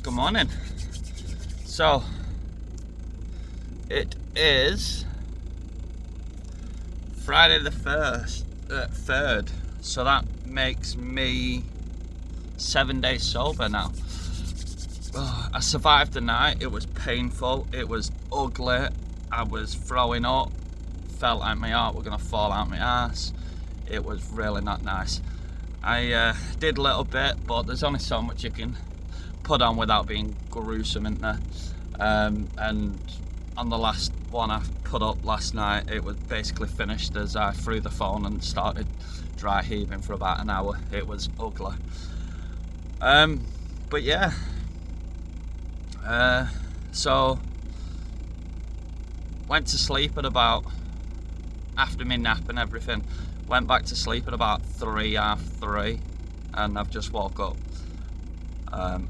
Good morning. So it is Friday the 3rd, so that makes me 7 days sober now. I survived the night. It was painful, it was ugly, I was throwing up, felt like my heart were gonna fall out my ass. It was really not nice. I did a little bit, but there's only so much you can put on without being gruesome, isn't there? And on the last one I put up last night, it was basically finished as I threw the phone and started dry heaving for about an hour. It was ugly. But yeah, so went to sleep at about, after my nap and everything, went back to sleep at about 3:30, and I've just woke up.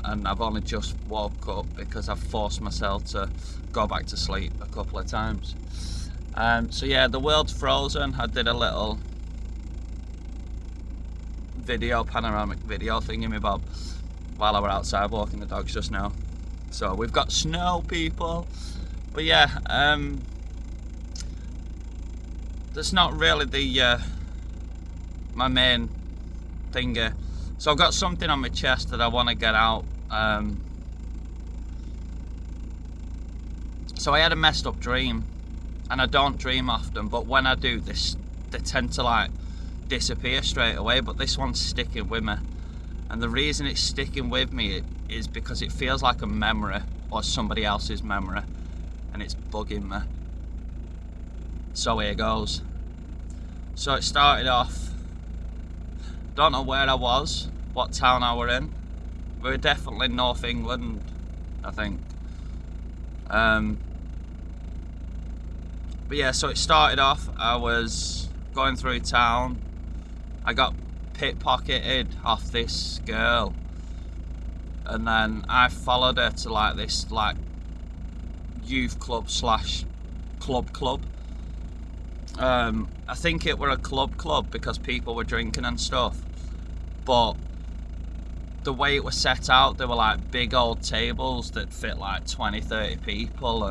And I've only just woke up because I've forced myself to go back to sleep a couple of times. So yeah, the world's frozen. I did a little panoramic video thingamabob while I were outside walking the dogs just now. So we've got snow, people. But yeah, that's not really the my main thing. So I've got something on my chest that I want to get out. So I had a messed up dream, and I don't dream often, but when I do, they tend to like disappear straight away, but this one's sticking with me. And the reason it's sticking with me is because it feels like a memory or somebody else's memory, and it's bugging me. So here goes. So it started off, don't know where I was, what town I were in. We were definitely North England, I think. But yeah, so it started off, I was going through town. I got pickpocketed off this girl, and then I followed her to like this like youth club slash club. I think it were a club because people were drinking and stuff, but the way it was set out, there were like big old tables that fit like 20-30 people,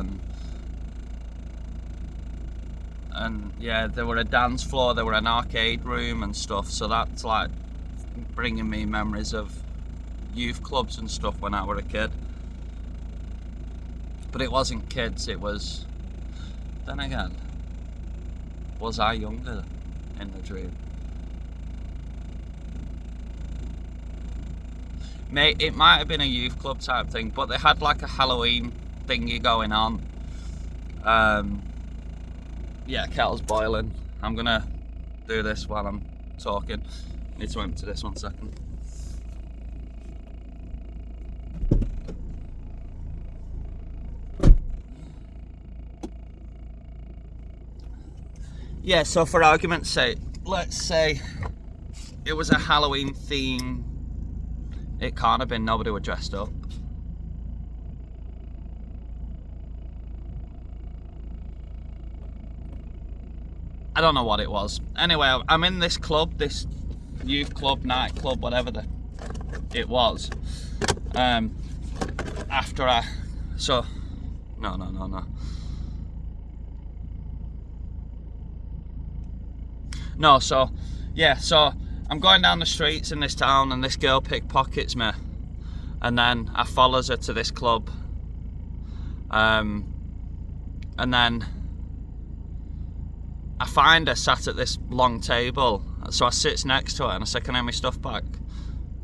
and yeah, there were a dance floor, there were an arcade room and stuff. So that's like bringing me memories of youth clubs and stuff when I were a kid. But it wasn't kids, it was, then again, was I younger in the dream? Mate, it might have been a youth club type thing, but they had like a Halloween thingy going on. Yeah, kettle's boiling. I'm gonna do this while I'm talking. Need to empty this 1 second. Yeah, so for argument's sake, let's say it was a Halloween theme. It can't have been, nobody were dressed up. I don't know what it was. Anyway, I'm in this club, this youth club, night club, whatever it was. After I, so, no. No, so, yeah, so I'm going down the streets in this town and this girl pickpockets me. And then I follows her to this club. And then I find her sat at this long table. So I sits next to her and I say, can I have my stuff back?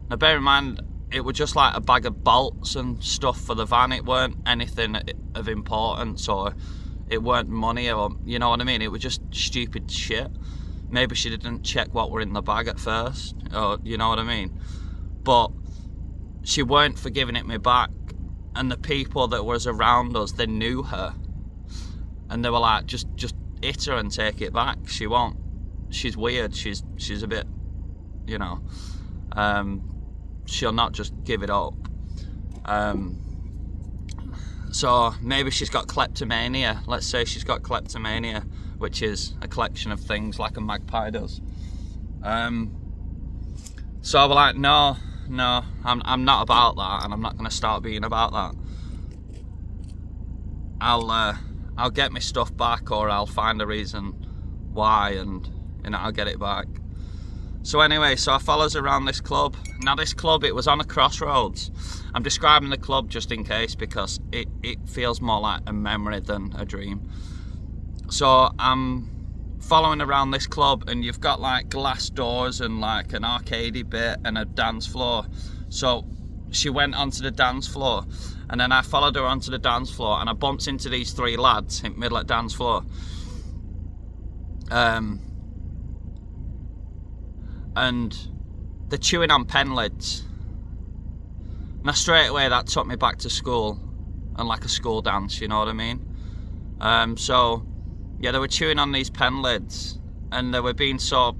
Now bear in mind, it was just like a bag of bolts and stuff for the van. It weren't anything of importance, or it weren't money, or you know what I mean? It was just stupid shit. Maybe she didn't check what were in the bag at first, or you know what I mean? But she weren't for giving it me back, and the people that was around us, they knew her, and they were like, just hit her and take it back. She won't. She's weird. She's a bit, you know. She'll not just give it up. So maybe she's got kleptomania. Let's say she's got kleptomania, which is a collection of things like a magpie does. So I was like, no, no, I'm not about that, and I'm not going to start being about that. I'll get my stuff back, or I'll find a reason why, and I'll get it back. So anyway, so I follows around this club. Now this club, it was on a crossroads. I'm describing the club just in case, because it feels more like a memory than a dream. So I'm following around this club, and you've got like glass doors and like an arcadey bit and a dance floor. So she went onto the dance floor, and then I followed her onto the dance floor, and I bumped into these three lads in the middle of the dance floor. And they're chewing on pen lids. Now straight away that took me back to school and like a school dance, you know what I mean? So yeah, they were chewing on these pen lids, and they were being so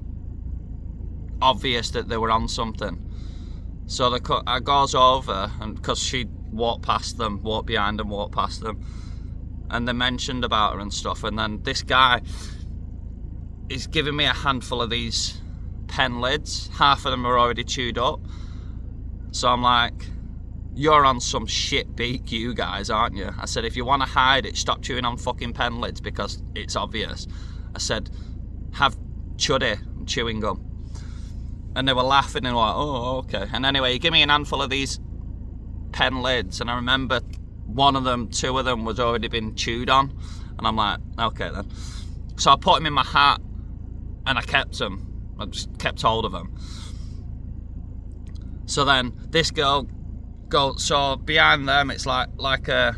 obvious that they were on something. So I goes over, and because she walked past them, walked behind them, walked past them, and they mentioned about her and stuff, and then this guy is giving me a handful of these pen lids. Half of them are already chewed up. So I'm like, you're on some shit beak, you guys, aren't you? I said, if you want to hide it, stop chewing on fucking pen lids, because it's obvious. I said, have chuddy and chewing gum. And they were laughing and were like, oh, okay. And anyway, he gave me an handful of these pen lids, and I remember two of them was already been chewed on, and I'm like, okay then. So I put them in my hat, and I kept them. I just kept hold of them. So then this girl goes, so behind them it's like a,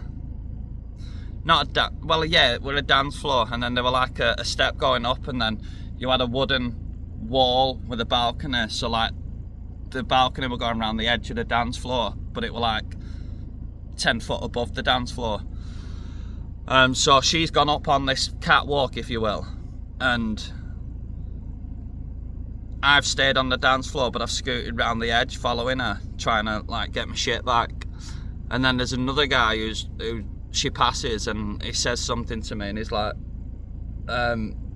not a, well yeah, we're a dance floor, and then there were like a step going up, and then you had a wooden wall with a balcony. So like the balcony were going around the edge of the dance floor, but it were like 10 foot above the dance floor. So she's gone up on this catwalk, if you will, and I've stayed on the dance floor, but I've scooted around the edge following her, trying to like get my shit back. And then there's another guy who she passes, and he says something to me, and he's like,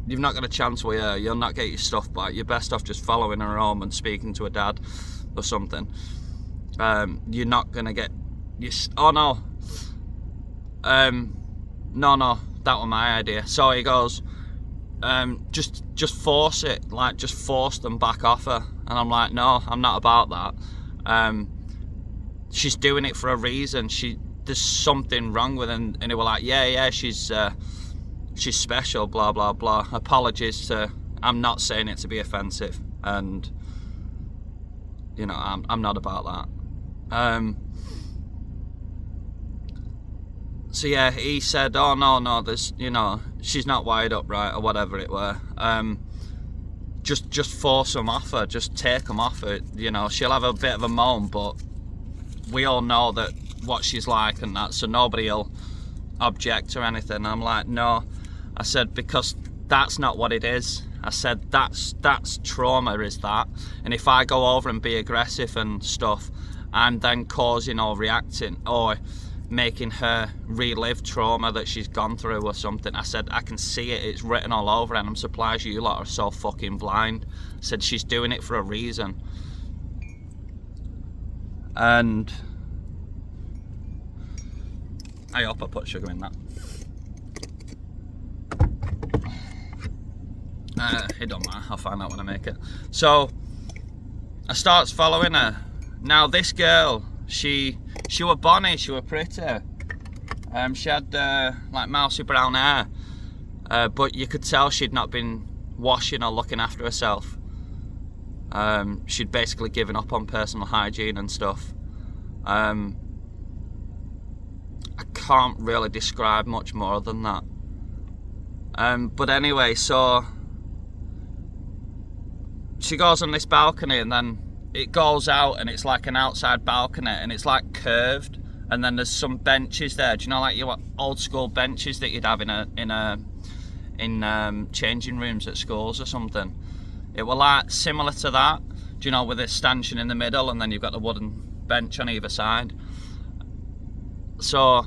you've not got a chance with her, you'll not get your stuff back, you're best off just following her home and speaking to her dad or something. You're not gonna get your, oh no, no, that was my idea. So he goes, just force it, like just force them back off her. And I'm like, no, I'm not about that. She's doing it for a reason. There's something wrong with her. And they were like, yeah, she's special, blah blah blah. Apologies to, I'm not saying it to be offensive, and you know, I'm not about that. So yeah, he said, oh no, there's, you know, she's not wired up right, or whatever it were. Just force them off her, just take them off her. You know, she'll have a bit of a moan, but we all know that what she's like and that, so nobody'll object or anything. I'm like, no. I said, because that's not what it is. I said, that's trauma, is that. And if I go over and be aggressive and stuff, I'm then causing or reacting or making her relive trauma that she's gone through or something. I said, I can see it, it's written all over, and I'm surprised you lot are so fucking blind. I said, she's doing it for a reason. And I hope I put sugar in that. It don't matter, I'll find out when I make it. So I starts following her. Now this girl, she were bonny, she were pretty. She had like mousy brown hair, but you could tell she'd not been washing or looking after herself. She'd basically given up on personal hygiene and stuff. I can't really describe much more than that. But anyway, so she goes on this balcony, and then it goes out, and it's like an outside balcony, and it's like curved, and then there's some benches there. Do you know, like your old school benches that you'd have in changing rooms at schools or something? It were like similar to that. Do you know, with a stanchion in the middle, and then you've got the wooden bench on either side. So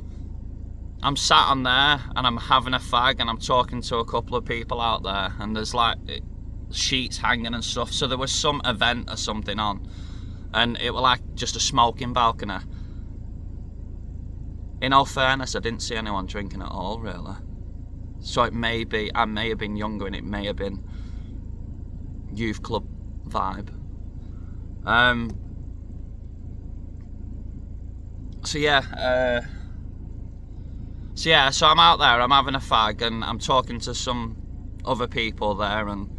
I'm sat on there, and I'm having a fag, and I'm talking to a couple of people out there, and there's like sheets hanging and stuff. So there was some event or something on. and it was like just a smoking balcony. In all fairness, I didn't see anyone drinking at all, really. So it may be, I may have been younger and it may have been youth club vibe. So I'm out there, I'm having a fag, and I'm talking to some other people there and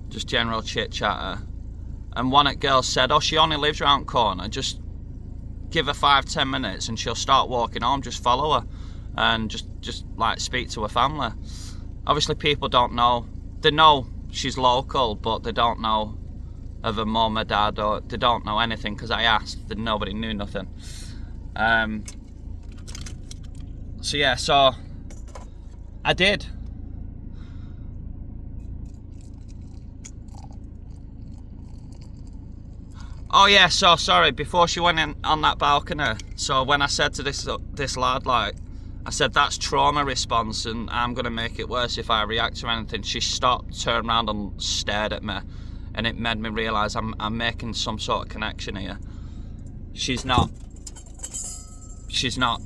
just general chit chatter. And one of the girls said, "Oh, she only lives around the corner. Just give her 5-10 minutes and she'll start walking home. Just follow her and just like speak to her family." Obviously, people don't know. They know she's local, but they don't know of her mum or dad, or they don't know anything because I asked. That nobody knew nothing. So I did. Oh yeah, so sorry, before she went in on that balcony, so when I said to this lad, like, I said, "That's trauma response and I'm going to make it worse if I react to anything," she stopped, turned around and stared at me, and it made me realise I'm making some sort of connection here. She's not,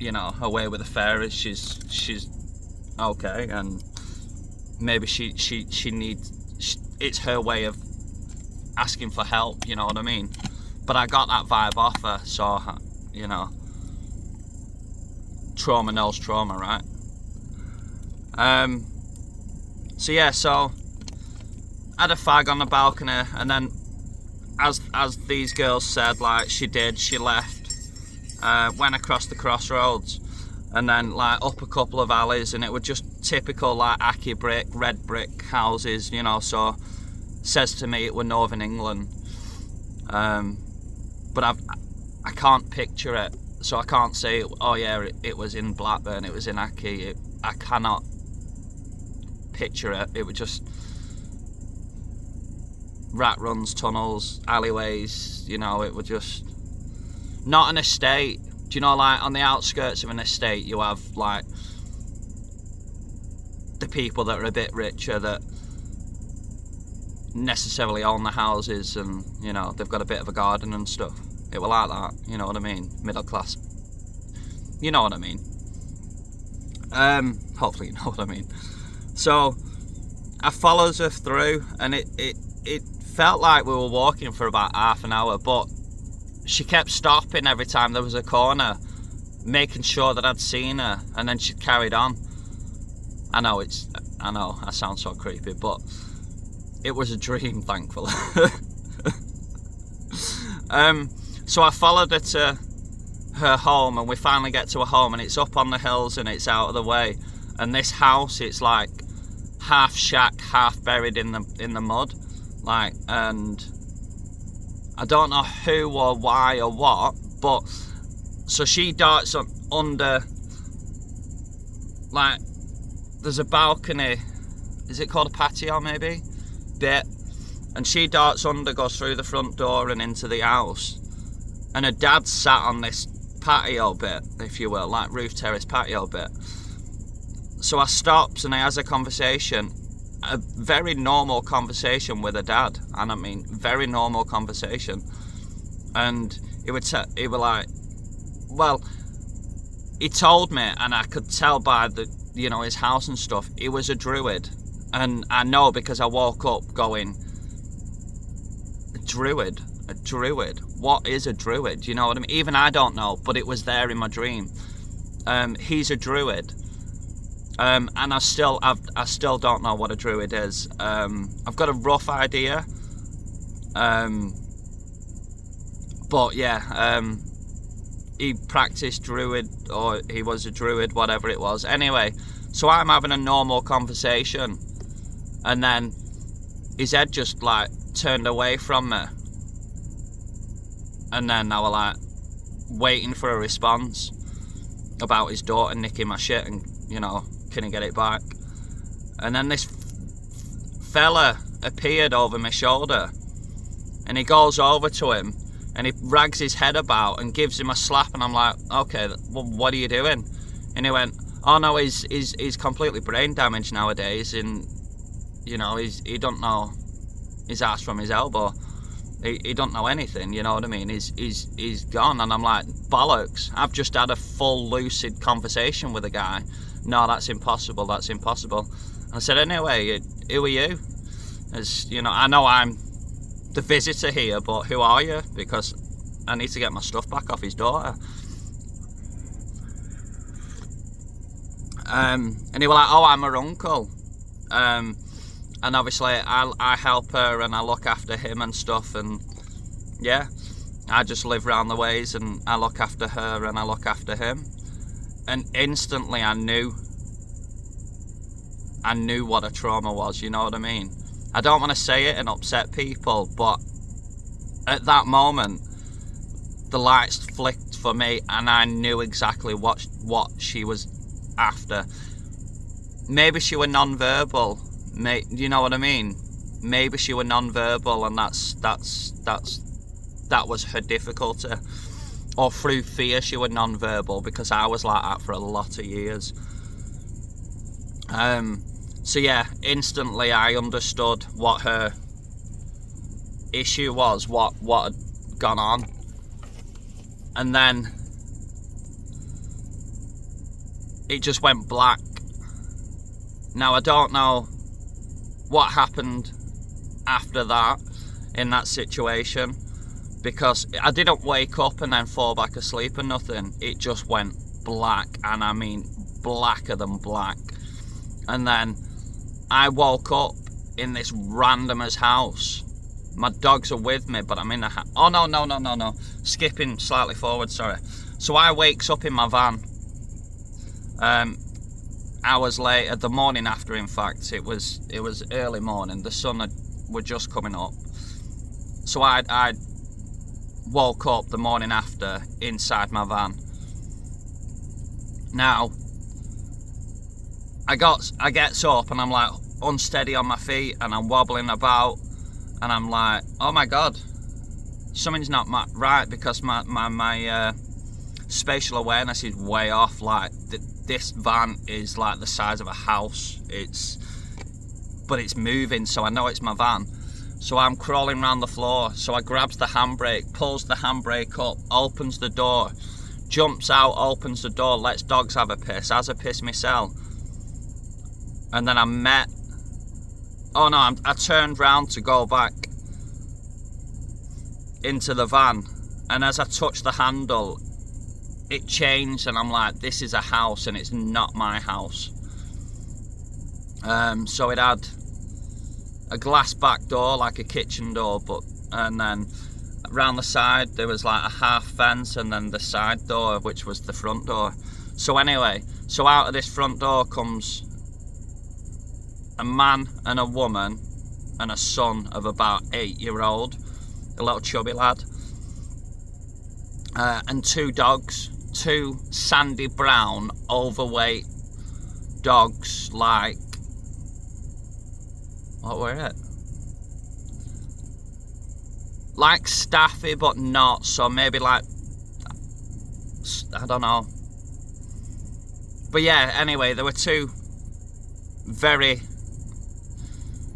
you know, away with the fairies. She's okay, and maybe she needs, it's her way of asking for help, you know what I mean? But I got that vibe off her, so, you know, trauma knows trauma, right? So I had a fag on the balcony, and then as these girls said, like, she left, went across the crossroads, and then like up a couple of alleys, and it was just typical like Aki brick, red brick houses, you know. So says to me it were Northern England, but I can't picture it, so I can't say oh yeah it was in Blackburn, it was in Aki. I cannot picture it. It was just rat runs, tunnels, alleyways, you know. It was just not an estate. Do you know, like on the outskirts of an estate you have like the people that are a bit richer that necessarily own the houses, and you know they've got a bit of a garden and stuff. It was like that, you know what I mean? Middle class, you know what I mean? Hopefully you know what I mean. So I follows her through, and it felt like we were walking for about half an hour, but she kept stopping every time there was a corner, making sure that I'd seen her, and then she carried on. I know I sound so creepy, but it was a dream, thankfully. So I followed her to her home, and we finally get to her home, and it's up on the hills and it's out of the way. And this house, it's like half shack, half buried in the mud, like, and I don't know who or why or what, but so she darts under, like, there's a balcony, is it called a patio maybe, bit, and she darts under, goes through the front door and into the house, and her dad sat on this patio bit, if you will, like roof terrace patio bit. So I stops and I has a conversation, a very normal conversation with her dad, and I mean very normal conversation, and he was like, well, he told me, and I could tell by the, you know, his house and stuff, he was a druid, and I know because I woke up going, a druid, what is a druid? You know what I mean? Even I don't know, but it was there in my dream. He's a druid. And I still don't know what a druid is. I've got a rough idea, but yeah, he practiced druid, or he was a druid, whatever it was. Anyway, so I'm having a normal conversation, and then his head just like turned away from me, and then I was like waiting for a response about his daughter nicking my shit, and you know, can he get it back? And then this fella appeared over my shoulder, and he goes over to him and he rags his head about and gives him a slap, and I'm like, okay, well, what are you doing? And he went, oh no, he's completely brain damaged nowadays, and you know, he don't know his ass from his elbow. He don't know anything, you know what I mean? He's gone. And I'm like, bollocks, I've just had a full lucid conversation with a guy. No, that's impossible, that's impossible. And I said, anyway, who are you? As you know, I know I'm the visitor here, but who are you? Because I need to get my stuff back off his daughter. And he was like, oh, I'm her uncle. And obviously I help her and I look after him and stuff, and yeah, I just live round the ways and I look after her and I look after him. And instantly I knew what a trauma was, you know what I mean? I don't want to say it and upset people, but at that moment the lights flicked for me and I knew exactly what she was after. Maybe she were non-verbal, you know what I mean? Maybe she were non-verbal, and that was her difficulty. Or through fear she were non-verbal, because I was like that for a lot of years. So yeah, instantly I understood what her issue was, what had gone on. And then it just went black. Now I don't know what happened after that in that situation, because I didn't wake up and then fall back asleep or nothing. It just went black, and I mean blacker than black. And then I woke up in this randomer's house. My dogs are with me, but I'm in the house. Oh no, skipping slightly forward, sorry. So I wakes up in my van hours later, the morning after, in fact. It was early morning, the sun were just coming up. So I woke up the morning after inside my van. Now I gets up and I'm like unsteady on my feet and I'm wobbling about, and I'm like, oh my god, something's not right, because my spatial awareness is way off. Like this van is like the size of a house, but it's moving, so I know it's my van. So I'm crawling around the floor, so I grabs the handbrake, pulls the handbrake up, opens the door, jumps out, opens the door, lets dogs have a piss, has a piss myself. And then I turned round to go back into the van, and as I touched the handle, it changed, and I'm like, this is a house and it's not my house. So it had a glass back door, like a kitchen door, and then around the side there was like a half fence, and then the side door, which was the front door. So anyway, so out of this front door comes a man and a woman and a son of about 8-year-old, a little chubby lad, and 2 dogs, 2 sandy brown overweight dogs, like, what were it? Like staffy, but not, so maybe like, I don't know. But yeah, anyway, there were 2 very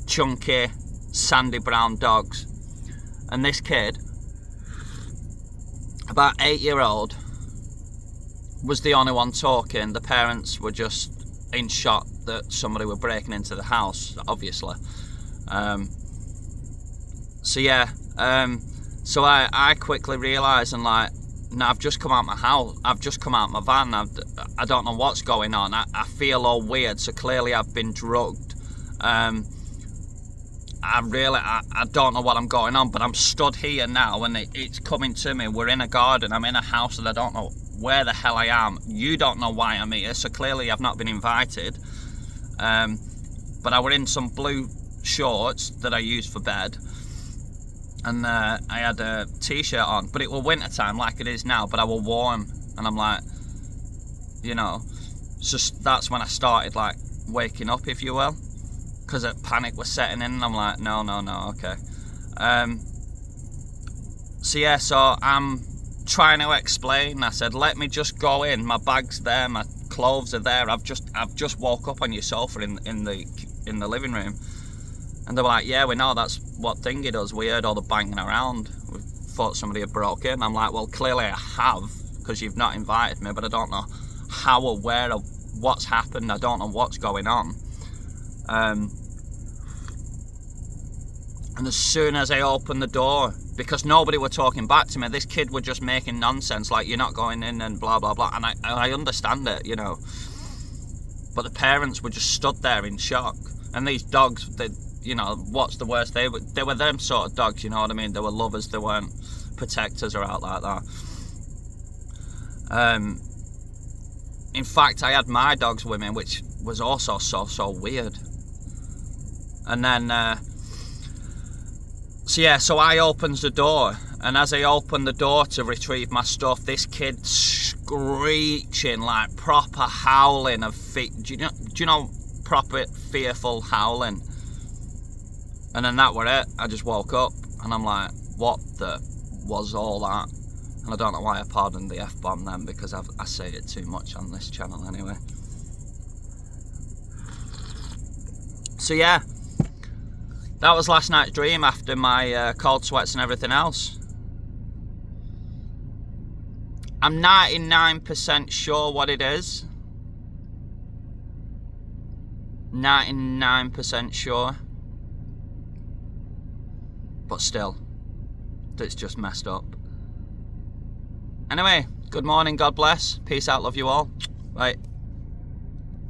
chunky sandy brown dogs, and this kid, about 8-year-old, was the only one talking. The parents were just in shock that somebody were breaking into the house, obviously. So yeah, so I quickly realised, and like, no, I've just come out my house, I've just come out my van, I don't know what's going on, I feel all weird, so clearly I've been drugged. I don't know what I'm going on, but I'm stood here now and it's coming to me. We're in a garden, I'm in a house, and I don't know where the hell I am. You don't know why I'm here, so clearly I've not been invited. But I were in some blue shorts that I use for bed, and I had a t-shirt on, but it was winter time like it is now, but I was warm, and I'm like, you know, so that's when I started like waking up, if you will, because a panic was setting in, and I'm like, no, okay. So yeah, so I'm trying to explain. I said, let me just go in, my bag's there, my clothes are there, I've just woke up on your sofa in the living room. And they were like, yeah, we know that's what Thingy does. We heard all the banging around. We thought somebody had broke in. I'm like, well, clearly I have, because you've not invited me, but I don't know how aware of what's happened. I don't know what's going on. And as soon as I opened the door, because nobody were talking back to me, this kid were just making nonsense, like, you're not going in and blah, blah, blah. And I understand it, you know. But the parents were just stood there in shock. And these dogs, they, you know, what's the worst? They were them sort of dogs, you know what I mean? They were lovers, they weren't protectors or out like that. In fact, I had my dogs with me, which was also so weird. And then, so I opens the door, and as I opened the door to retrieve my stuff, this kid screeching, like proper howling of feet. Do you know proper fearful howling? And then that were it. I just woke up, and I'm like, what the was all that? And I don't know why I pardoned the F-bomb then, because I say it too much on this channel anyway. So yeah, that was last night's dream after my cold sweats and everything else. I'm 99% sure what it is. 99% sure. But still, it's just messed up. Anyway, good morning, God bless. Peace out, love you all. Bye.